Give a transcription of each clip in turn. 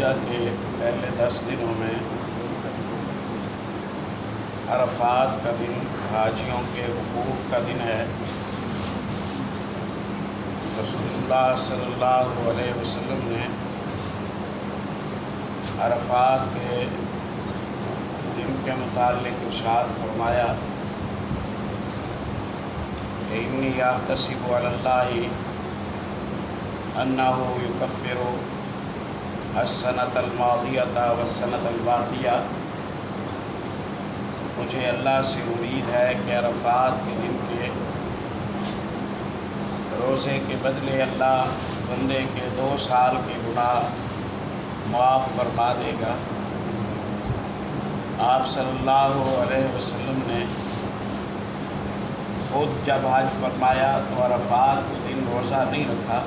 الحجہ کے پہلے 10 دنوں میں عرفات کا دن حاجیوں کے وقوف کا دن ہے۔ رسول اللہ صلی اللہ علیہ وسلم نے عرفات کے دن کے متعلق ارشاد فرمایا کہ انی احتسب علی اللہ انہ یکفر السنۃ الماضیۃ والسنۃ الباقیہ۔ مجھے اللہ سے امید ہے کہ عرفات کے دن کے روزے کے بدلے اللہ بندے کے 2 سال کے گناہ معاف فرما دے گا۔ آپ صلی اللہ علیہ وسلم نے خود جب حج فرمایا تو عرفات کے دن روزہ نہیں رکھا۔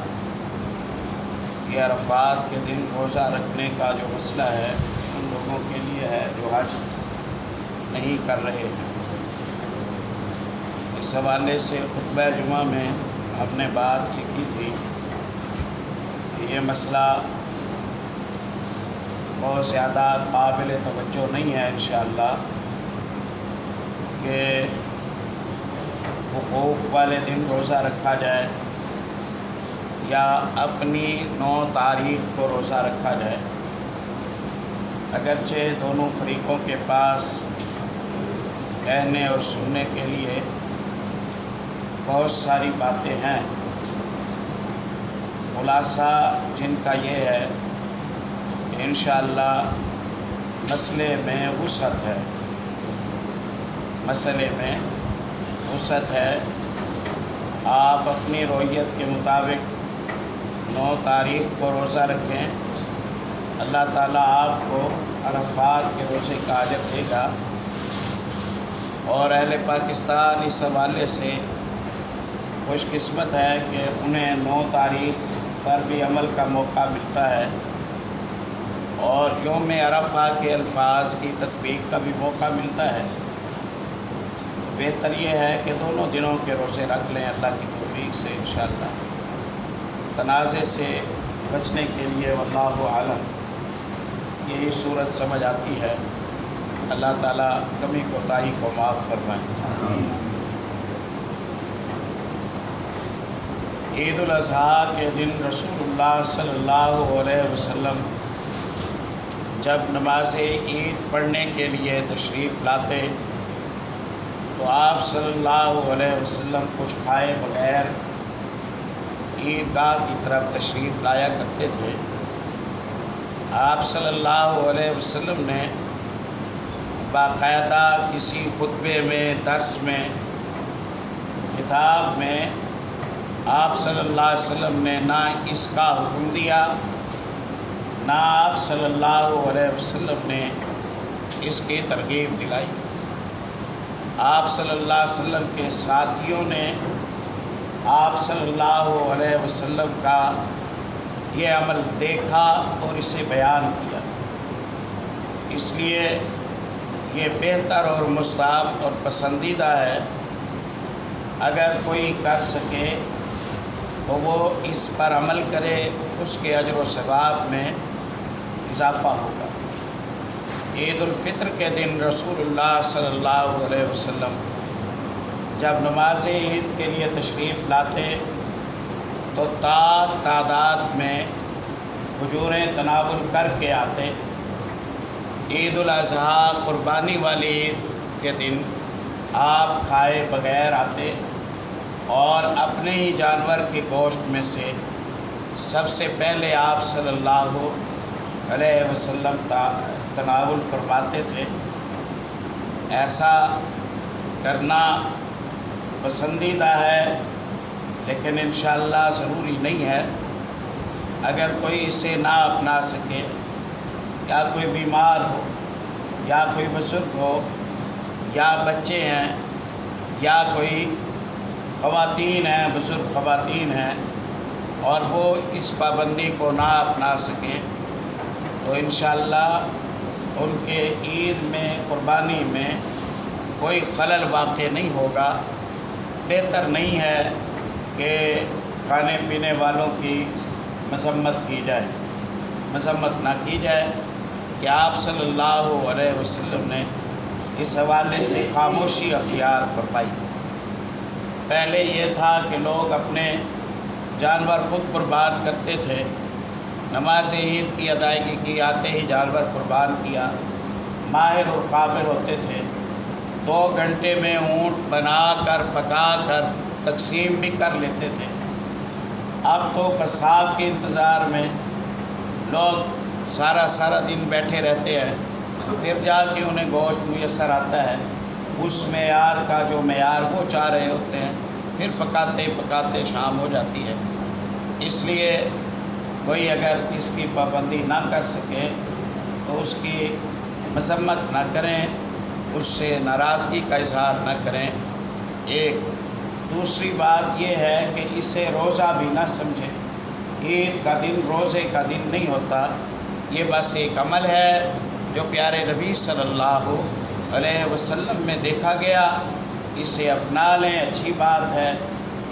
یہ عرفات کے دن روزہ رکھنے کا جو مسئلہ ہے ان لوگوں کے لیے ہے جو حج نہیں کر رہے ہیں۔ اس حوالے سے خطبہ جمعہ میں ہم نے بات یہ کی تھی کہ یہ مسئلہ بہت زیادہ قابل توجہ نہیں ہے انشاءاللہ کہ وقوف والے دن روزہ رکھا جائے یا اپنی 9 تاریخ کو روزہ رکھا جائے۔ اگرچہ دونوں فریقوں کے پاس کہنے اور سننے کے لیے بہت ساری باتیں ہیں، خلاصہ جن کا یہ ہے کہ انشاءاللہ مسئلے میں وسعت ہے۔ آپ اپنی رویت کے مطابق 9 تاریخ کو روزہ رکھیں، اللہ تعالیٰ آپ کو عرفات کے روزے کا اجر دے گا۔ اور اہل پاکستان اس حوالے سے خوش قسمت ہے کہ انہیں 9 تاریخ پر بھی عمل کا موقع ملتا ہے اور یوم عرفہ کے الفاظ کی تطبیق کا بھی موقع ملتا ہے۔ بہتر یہ ہے کہ دونوں دنوں کے روزے رکھ لیں اللہ کی توفیق سے انشاءاللہ۔ تنازع سے بچنے کے لیے واللہ اعلم یہی صورت سمجھ آتی ہے۔ اللہ تعالیٰ کمی کوتاہی کو معاف فرمائے۔ عید الاضحیٰ کے دن رسول اللہ صلی اللہ علیہ وسلم جب نماز عید پڑھنے کے لیے تشریف لاتے تو آپ صلی اللہ علیہ وسلم کچھ کھائے بغیر عیدگاہ کی طرف تشریف لایا کرتے تھے۔ آپ صلی اللہ علیہ وسلم نے باقاعدہ کسی خطبے میں، درس میں، کتاب میں آپ صلی اللہ علیہ وسلم نے نہ اس کا حکم دیا، نہ آپ صلی اللہ علیہ وسلم نے اس کی ترغیب دلائی۔ آپ صلی اللہ علیہ وسلم کے ساتھیوں نے آپ صلی اللہ علیہ وسلم کا یہ عمل دیکھا اور اسے بیان کیا۔ اس لیے یہ بہتر اور مستحب اور پسندیدہ ہے، اگر کوئی کر سکے تو وہ اس پر عمل کرے، اس کے اجر و ثواب میں اضافہ ہوگا۔ عید الفطر کے دن رسول اللہ صلی اللہ علیہ وسلم جب نماز عید کے لیے تشریف لاتے تو تعداد میں کھجوریں تناول کر کے آتے۔ عید الاضحیٰ قربانی والی عید کے دن آپ کھائے بغیر آتے اور اپنے ہی جانور کے گوشت میں سے سب سے پہلے آپ صلی اللہ علیہ وسلم تناول فرماتے تھے۔ ایسا کرنا پسندیدہ ہے لیکن انشاءاللہ ضروری نہیں ہے۔ اگر کوئی اسے نہ اپنا سکے یا کوئی بیمار ہو یا کوئی بزرگ ہو یا بچے ہیں یا کوئی خواتین ہیں، بزرگ خواتین ہیں اور وہ اس پابندی کو نہ اپنا سکیں تو انشاءاللہ ان کے عید میں، قربانی میں کوئی خلل واقع نہیں ہوگا۔ بہتر نہیں ہے کہ کھانے پینے والوں کی مذمت کی جائے۔ مذمت نہ کی جائے کہ آپ صلی اللہ علیہ وسلم نے اس حوالے سے خاموشی اختیار فرمائی۔ پہلے یہ تھا کہ لوگ اپنے جانور خود قربان کرتے تھے، نماز عید کی ادائیگی کی آتے ہی جانور قربان کیا، ماہر اور قابل ہوتے تھے، 2 گھنٹے میں اونٹ بنا کر پکا کر تقسیم بھی کر لیتے تھے۔ اب تو قصاب کے انتظار میں لوگ سارا دن بیٹھے رہتے ہیں، پھر جا کے انہیں گوشت میسر آتا ہے، اس معیار کا جو معیار وہ چاہ رہے ہوتے ہیں، پھر پکاتے شام ہو جاتی ہے۔ اس لیے کوئی اگر اس کی پابندی نہ کر سکے تو اس کی مذمت نہ کریں، اس سے ناراضگی کا اظہار نہ کریں۔ ایک دوسری بات یہ ہے کہ اسے روزہ بھی نہ سمجھیں۔ عید کا دن روزے کا دن نہیں ہوتا، یہ بس ایک عمل ہے جو پیارے نبی صلی اللہ علیہ وسلم میں دیکھا گیا، اسے اپنا لیں، اچھی بات ہے۔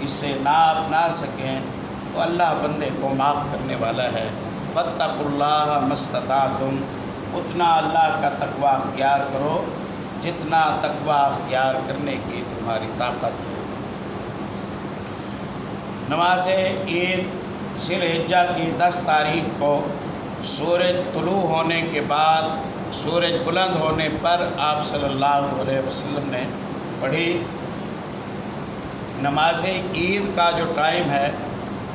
اسے نہ اپنا سکیں تو اللہ بندے کو معاف کرنے والا ہے۔ فاتقوا اللہ ما استطعتم، اتنا اللہ کا تقوی اختیار کرو جتنا تقوی اختیار کرنے کی تمہاری طاقت ہے۔ نماز عید ذی الحجہ کی 10 تاریخ کو سورج طلوع ہونے کے بعد سورج بلند ہونے پر آپ صلی اللہ علیہ وسلم نے پڑھی۔ نماز عید کا جو ٹائم ہے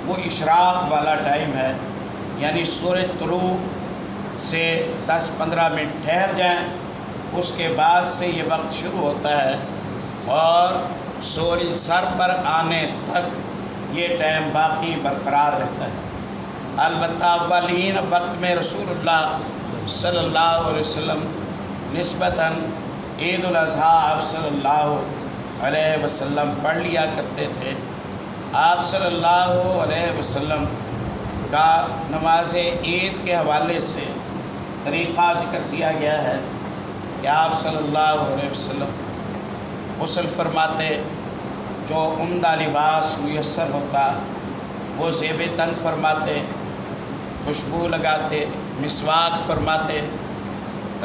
وہ اشراق والا ٹائم ہے، یعنی سورج طلوع سے 10-15 منٹ ٹھہر جائیں، اس کے بعد سے یہ وقت شروع ہوتا ہے اور سورج سر پر آنے تک یہ ٹائم باقی برقرار رہتا ہے۔ البتہ اولین وقت میں رسول اللہ صلی اللہ علیہ وسلم نسبتاً عید الاضحیٰ آپ صلی اللہ علیہ وسلم پڑھ لیا کرتے تھے۔ آپ صلی اللہ علیہ وسلم کا نماز عید کے حوالے سے طریقہ ذکر کیا گیا ہے کہ آپ صلی اللہ علیہ وسلم غسل فرماتے، جو عمدہ لباس میسر ہوتا وہ زیب تن فرماتے، خوشبو لگاتے، مسواک فرماتے،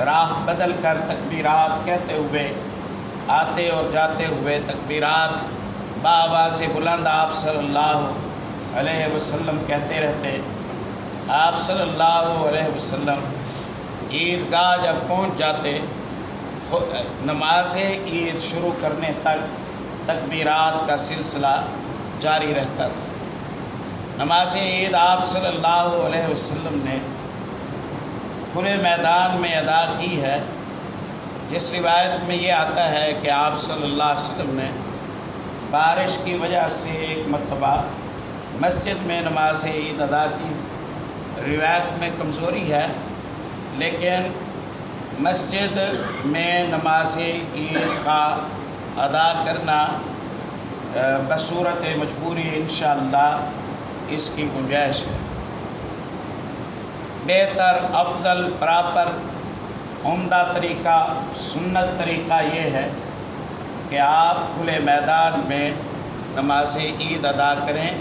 راہ بدل کر تکبیرات کہتے ہوئے آتے اور جاتے ہوئے تکبیرات بآواز بلند آپ صلی اللہ علیہ وسلم کہتے رہتے۔ آپ صلی اللہ علیہ وسلم عیدگاہ جب پہنچ جاتے، نماز عید شروع کرنے تک تکبیرات کا سلسلہ جاری رہتا تھا۔ نماز عید آپ صلی اللہ علیہ وسلم نے کھلے میدان میں ادا کی ہے۔ جس روایت میں یہ آتا ہے کہ آپ صلی اللہ علیہ وسلم نے بارش کی وجہ سے ایک مرتبہ مسجد میں نماز عید ادا کی۔ روایت میں کمزوری ہے، لیکن مسجد میں نماز عید کا ادا کرنا بصورت مجبوری انشاءاللہ اس کی گنجائش ہے۔ بہتر، افضل، پراپر، عمدہ طریقہ، سنت طریقہ یہ ہے کہ آپ کھلے میدان میں نماز عید ادا کریں،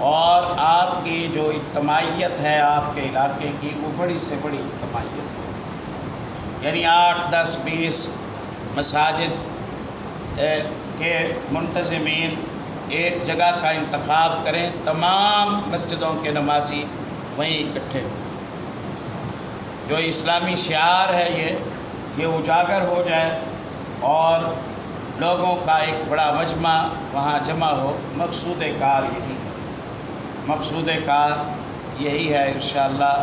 اور آپ کی جو اجتماعیت ہے آپ کے علاقے کی وہ بڑی سے بڑی اجتماعیت ہے، یعنی 8، 10، 20 مساجد کے منتظمین ایک جگہ کا انتخاب کریں، تمام مسجدوں کے نمازی وہیں اکٹھے ہوں، جو اسلامی شعار ہے یہ اجاگر ہو جائے اور لوگوں کا ایک بڑا مجمع وہاں جمع ہو۔ مقصود کار یہی ہے، مقصود کار یہی ہے انشاءاللہ۔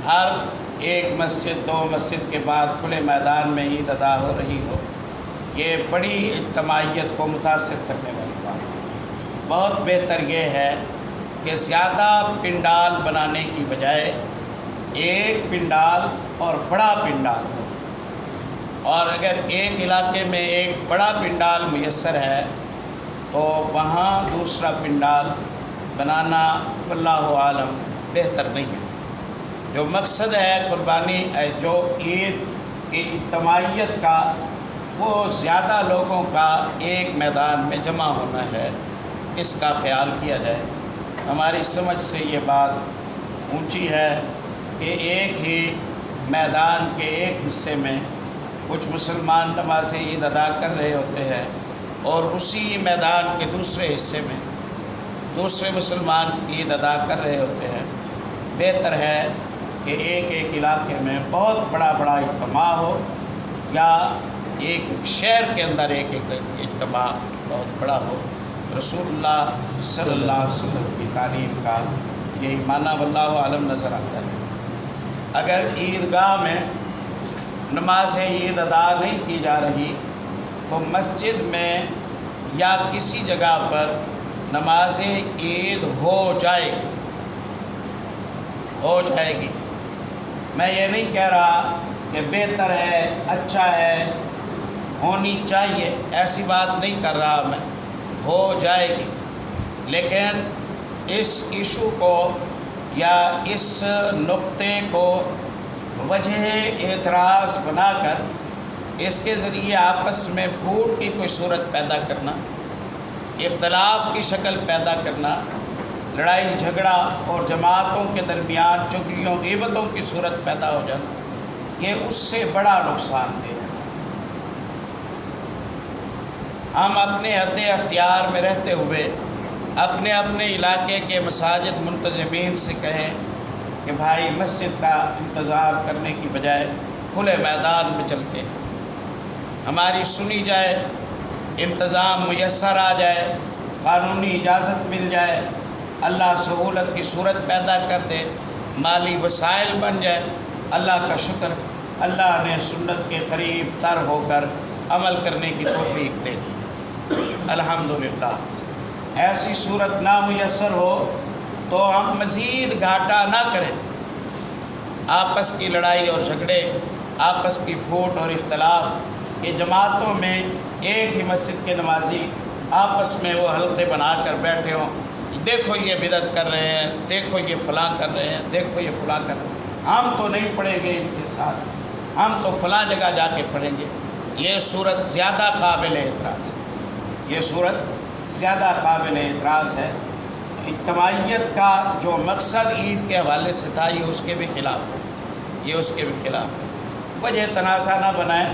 ہر ایک مسجد، 2 مسجد کے بعد کھلے میدان میں عید ادا ہو رہی ہو، یہ بڑی اجتماعیت کو متاثر کرنے والی بات ہے۔ بہت بہتر یہ ہے کہ زیادہ پنڈال بنانے کی بجائے ایک پنڈال اور بڑا پنڈال ہو، اور اگر ایک علاقے میں ایک بڑا پنڈال میسر ہے تو وہاں دوسرا پنڈال بنانا واللہ عالم بہتر نہیں ہے۔ جو مقصد ہے قربانی، جو عید کی اجتماعیت کا، وہ زیادہ لوگوں کا ایک میدان میں جمع ہونا ہے، اس کا خیال کیا جائے۔ ہماری سمجھ سے یہ بات اونچی ہے، کہ ایک ہی میدان کے ایک حصے میں کچھ مسلمان نماز عید ادا کر رہے ہوتے ہیں اور اسی میدان کے دوسرے حصے میں دوسرے مسلمان عید ادا کر رہے ہوتے ہیں۔ بہتر ہے کہ ایک ایک علاقے میں بہت بڑا اجتماع ہو، یا ایک شہر کے اندر ایک ایک اجتماع بہت بڑا ہو۔ رسول اللہ صلی اللہ علیہ وسلم کی تعلیم کا یہی معنی واللہ عالم نظر آتا ہے۔ اگر عیدگاہ میں نماز عید ادا نہیں کی جا رہی تو مسجد میں یا کسی جگہ پر نماز عید ہو جائے گی۔ میں یہ نہیں کہہ رہا کہ بہتر ہے، اچھا ہے، ہونی چاہیے، ایسی بات نہیں کر رہا میں، ہو جائے گی، لیکن اس ایشو کو یا اس نقطے کو وجہ اعتراض بنا کر اس کے ذریعے آپس میں پھوٹ کی کوئی صورت پیدا کرنا، اختلاف کی شکل پیدا کرنا، لڑائی جھگڑا اور جماعتوں کے درمیان چغلیوں غیبتوں کی صورت پیدا ہو جانا، یہ اس سے بڑا نقصان دہ ہے۔ ہم اپنے حد اختیار میں رہتے ہوئے اپنے اپنے علاقے کے مساجد منتظمین سے کہیں کہ بھائی مسجد کا انتظام کرنے کی بجائے کھلے میدان میں چلتے ہیں، ہماری سنی جائے، انتظام میسر آ جائے، قانونی اجازت مل جائے، اللہ سہولت کی صورت پیدا کر دے، مالی وسائل بن جائے۔ اللہ کا شکر، اللہ نے سنت کے قریب تر ہو کر عمل کرنے کی توفیق دے دی، الحمدللہ۔ ایسی صورت نہ میسر ہو تو ہم مزید گھاٹا نہ کریں، آپس کی لڑائی اور جھگڑے، آپس کی پھوٹ اور اختلاف، یہ جماعتوں میں ایک ہی مسجد کے نمازی آپس میں وہ حلقے بنا کر بیٹھے ہوں، دیکھو یہ بدعت کر رہے ہیں، دیکھو یہ فلاں کر رہے ہیں، دیکھو یہ فلاں کر رہے ہیں، ہم تو نہیں پڑھیں گے ان کے ساتھ، ہم تو فلاں جگہ جا کے پڑھیں گے۔ یہ صورت زیادہ قابل اعتراض ہے، یہ صورت زیادہ قابل اعتراض ہے۔ اجتماعیت کا جو مقصد عید کے حوالے سے تھا یہ اس کے بھی خلاف ہے، یہ اس کے بھی خلاف ہے۔ وجہ تنازع نہ بنائیں،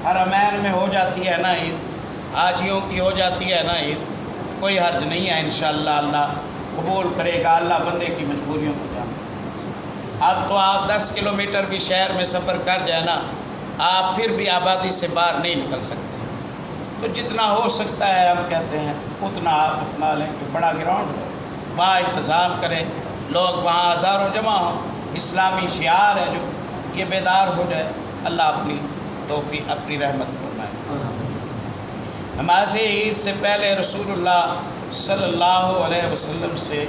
حرمین میں ہو جاتی ہے نا عید، حاجیوں کی ہو جاتی ہے نا عید، کوئی حرج نہیں ہے، انشاءاللہ اللہ قبول کرے گا، اللہ بندے کی مجبوریوں کو جانتا۔ اب تو آپ 10 کلومیٹر بھی شہر میں سفر کر جائیں نا، آپ پھر بھی آبادی سے باہر نہیں نکل سکتے، تو جتنا ہو سکتا ہے ہم کہتے ہیں اتنا آپ اپنا لیں کہ بڑا گراؤنڈ ہو، وہاں انتظام کریں، لوگ وہاں ہزاروں جمع ہوں، اسلامی شعار ہے جو، یہ بیدار ہو جائے، اللہ اپنی توفیق، اپنی رحمت فرمائے۔ نماز عید سے پہلے رسول اللہ صلی اللہ علیہ وسلم سے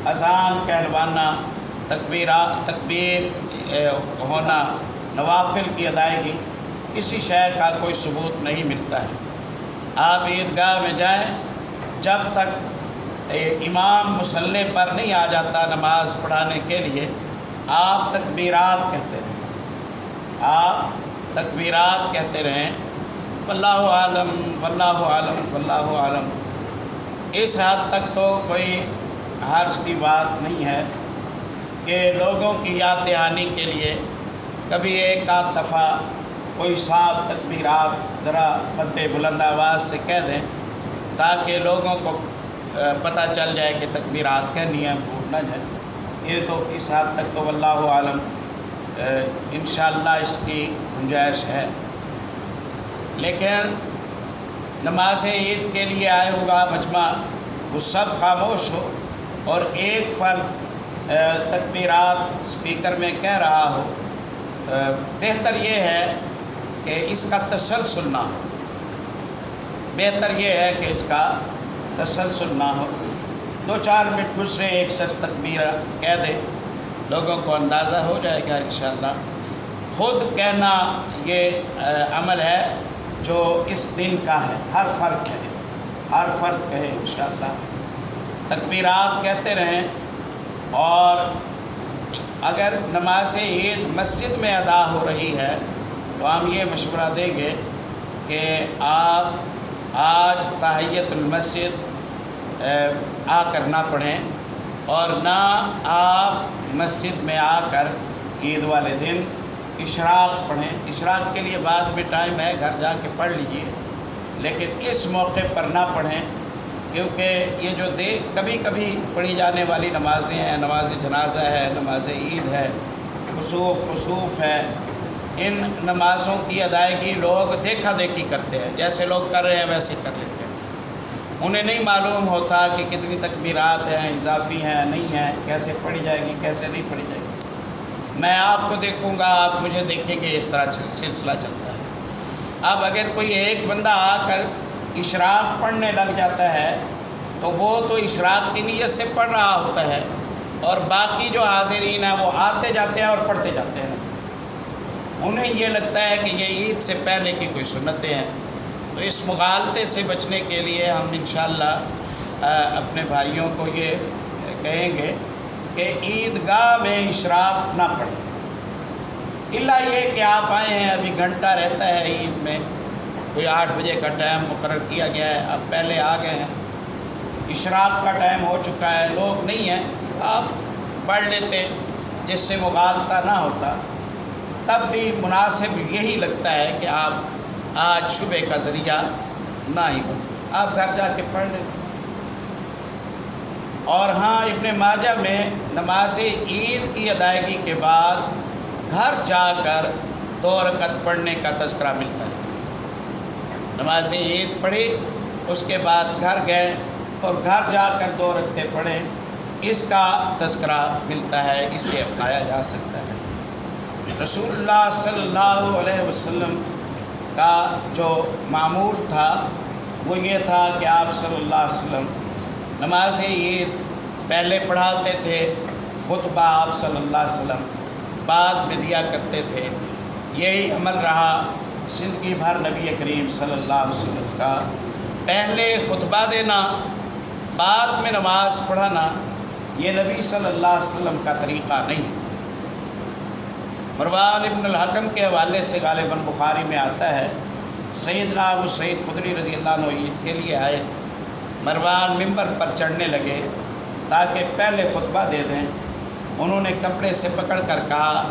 اذان کہلوانا، تکبیر ہونا، نوافل کی ادائیگی، کسی شے کا کوئی ثبوت نہیں ملتا ہے۔ آپ عیدگاہ میں جائیں، جب تک امام مصلی پر نہیں آ جاتا نماز پڑھانے کے لیے، آپ تکبیرات کہتے رہیں، آپ تکبیرات کہتے رہیں، واللہ عالم واللہ عالم واللہ عالم۔ اس حد تک تو کوئی حرج کی بات نہیں ہے کہ لوگوں کی یاد دہانی کے لیے کبھی ایک آدھ دفعہ کوئی صاحب تکبیرات ذرا قدر بلند آواز سے کہہ دیں تاکہ لوگوں کو پتہ چل جائے کہ تکبیرات کہنی ہے، بھول نہ جائے۔ یہ تو اس حد تک تو واللہ عالم انشاءاللہ اس کی گنجائش ہے، لیکن نماز عید کے لیے آئے ہوا مجمع وہ سب خاموش ہو اور ایک فرد تکبیرات اسپیکر میں کہہ رہا ہو، بہتر یہ ہے کہ اس کا تسلسل نہ ہو، بہتر یہ ہے کہ اس کا تسلسل نہ ہو۔ 2-4 منٹ گزرے ایک شخص تکبیر کہہ دے، لوگوں کو اندازہ ہو جائے گا انشاءاللہ۔ خود کہنا یہ عمل ہے جو اس دن کا ہے، ہر فرد کہے، ہر فرد کہے انشاءاللہ، تکبیرات کہتے رہیں۔ اور اگر نماز عید مسجد میں ادا ہو رہی ہے تو ہم یہ مشورہ دیں گے کہ آپ آج تحیت المسجد آ کر نہ پڑھیں، اور نہ آپ مسجد میں آ کر عید والے دن اشراق پڑھیں۔ اشراق کے لیے بعد میں ٹائم ہے، گھر جا کے پڑھ لیجئے، لیکن اس موقع پر نہ پڑھیں، کیونکہ یہ جو کبھی کبھی پڑھی جانے والی نمازیں ہیں، نماز جنازہ ہے، نماز عید ہے، کسوف ہے، ان نمازوں کی ادائیگی لوگ دیکھا دیکھی کرتے ہیں، جیسے لوگ کر رہے ہیں ویسے کر لیتے ہیں۔ انہیں نہیں معلوم ہوتا کہ کتنی تکبیرات ہیں، اضافی ہیں نہیں ہیں، کیسے پڑھی جائے گی، کیسے نہیں پڑھی جائے گی۔ میں آپ کو دیکھوں گا، آپ مجھے دیکھیں گے، اس طرح سلسلہ چلتا ہے۔ اب اگر کوئی ایک بندہ آ کر اشراق پڑھنے لگ جاتا ہے تو وہ تو اشراق کی نیت سے پڑھ رہا ہوتا ہے، اور باقی جو حاضرین ہیں وہ آتے جاتے ہیں اور پڑھتے جاتے ہیں، انہیں یہ لگتا ہے کہ یہ عید سے پہلے کی کوئی سنتیں ہیں۔ تو اس مغالطے سے بچنے کے لیے ہم انشاءاللہ اپنے بھائیوں کو یہ کہیں گے کہ عیدگاہ میں اشراق نہ پڑھیں، الا یہ کہ آپ آئے ہیں، ابھی گھنٹہ رہتا ہے عید میں، کوئی 8 بجے کا ٹائم مقرر کیا گیا ہے، اب پہلے آ گئے ہیں، اشراق کا ٹائم ہو چکا ہے، لوگ نہیں ہیں، آپ پڑھ لیتے جس سے مغالطہ نہ ہوتا، تب بھی مناسب یہی لگتا ہے کہ آپ آج شبہ کا ذریعہ نہ ہی ہو، آپ گھر جا کے پڑھ لیں۔ اور ہاں، ابن ماجہ میں نماز عید کی ادائیگی کے بعد گھر جا کر 2 رکعت پڑھنے کا تذکرہ ملتا ہے۔ نماز عید پڑھی، اس کے بعد گھر گئے اور گھر جا کر 2 رکعتیں پڑھیں، اس کا تذکرہ ملتا ہے، اسے اپنایا جا سکتا ہے۔ رسول اللہ صلی اللہ علیہ وسلم کا جو معمول تھا وہ یہ تھا کہ آپ صلی اللہ علیہ وسلم نماز عید پہلے پڑھاتے تھے، خطبہ آپ صلی اللہ علیہ وسلم بعد میں دیا کرتے تھے۔ یہی عمل رہا زندگی بھر نبی کریم صلی اللہ علیہ وسلم کا، پہلے خطبہ دینا بعد میں نماز پڑھانا، یہ نبی صلی اللہ علیہ وسلم کا طریقہ نہیں ہے۔ مروان ابن الحکم کے حوالے سے غالباً بخاری میں آتا ہے، سیدنا ابو سعید خدری رضی اللہ عنہ عید کے لیے آئے، مروان ممبر پر چڑھنے لگے تاکہ پہلے خطبہ دے دیں، انہوں نے کپڑے سے پکڑ کر کہا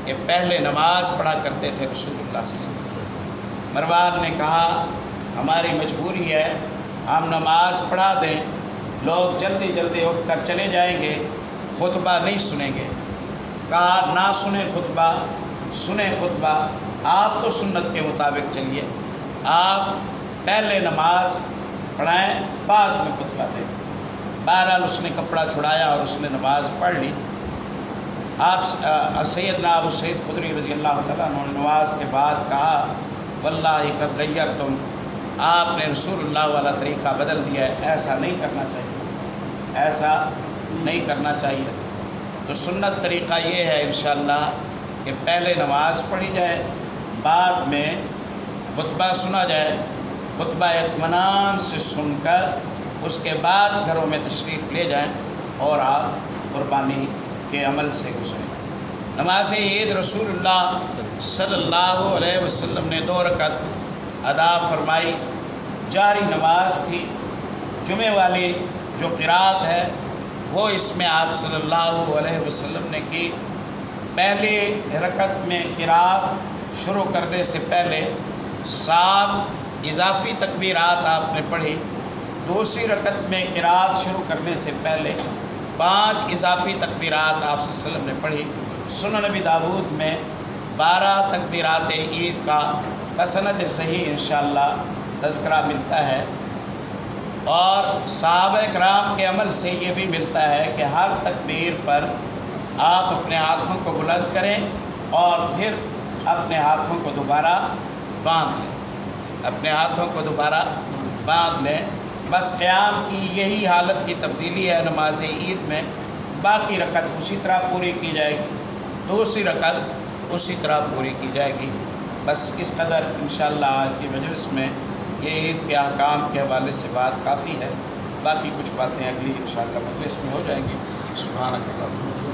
کہ پہلے نماز پڑھا کرتے تھے رسول اللہ صلی اللہ علیہ وسلم۔ مروان نے کہا ہماری مجبوری ہے، ہم نماز پڑھا دیں، لوگ جلدی جلدی اٹھ کر چلے جائیں گے، خطبہ نہیں سنیں گے۔ کہا نہ سنیں خطبہ، سنیں خطبہ، آپ تو سنت کے مطابق چلیے، آپ پہلے نماز پڑھائیں بعد میں خطبہ دیں۔ بہرحال اس نے کپڑا چھڑایا اور اس نے نماز پڑھ لی۔ آپ سیدنا ابو سعید خدری رضی اللہ تعالیٰ عنہ نے نماز کے بعد کہا واللہ قد غیرتم، آپ نے رسول اللہ والا طریقہ بدل دیا ہے، ایسا نہیں کرنا چاہیے، ایسا نہیں کرنا چاہیے۔ تو سنت طریقہ یہ ہے انشاءاللہ کہ پہلے نماز پڑھی جائے، بعد میں خطبہ سنا جائے، خطبہ اطمینان سے سن کر اس کے بعد گھروں میں تشریف لے جائیں اور آپ قربانی کے عمل سے گزریں۔ نماز عید رسول اللہ صلی اللہ علیہ وسلم نے 2 رکعت ادا فرمائی، جاری نماز تھی۔ جمعے والی جو قرات ہے وہ اس میں آپ صلی اللہ علیہ وسلم نے کی۔ پہلی رکعت میں قرات شروع کرنے سے پہلے 7 اضافی تکبیرات آپ نے پڑھی، دوسری رکعت میں قرات شروع کرنے سے پہلے 5 اضافی تکبیرات آپ صلی اللہ علیہ وسلم نے پڑھی۔ سنن نبی داود میں 12 تکبیرات عید کا بسند صحیح انشاءاللہ تذکرہ ملتا ہے، اور صحابہ کرام کے عمل سے یہ بھی ملتا ہے کہ ہر تکبیر پر آپ اپنے ہاتھوں کو بلند کریں اور پھر اپنے ہاتھوں کو دوبارہ باندھ لیں، اپنے ہاتھوں کو دوبارہ باندھ لیں۔ بس قیام کی یہی حالت کی تبدیلی ہے نماز عید میں، باقی رکعت اسی طرح پوری کی جائے گی، دوسری رکعت اسی طرح پوری کی جائے گی۔ بس اس قدر انشاءاللہ آج کی مجلس میں یہ عید کے احکام کے حوالے سے بات کافی ہے، باقی کچھ باتیں اگلی انشاءاللہ مجلس میں ہو جائیں گی۔ سبحانک اللہم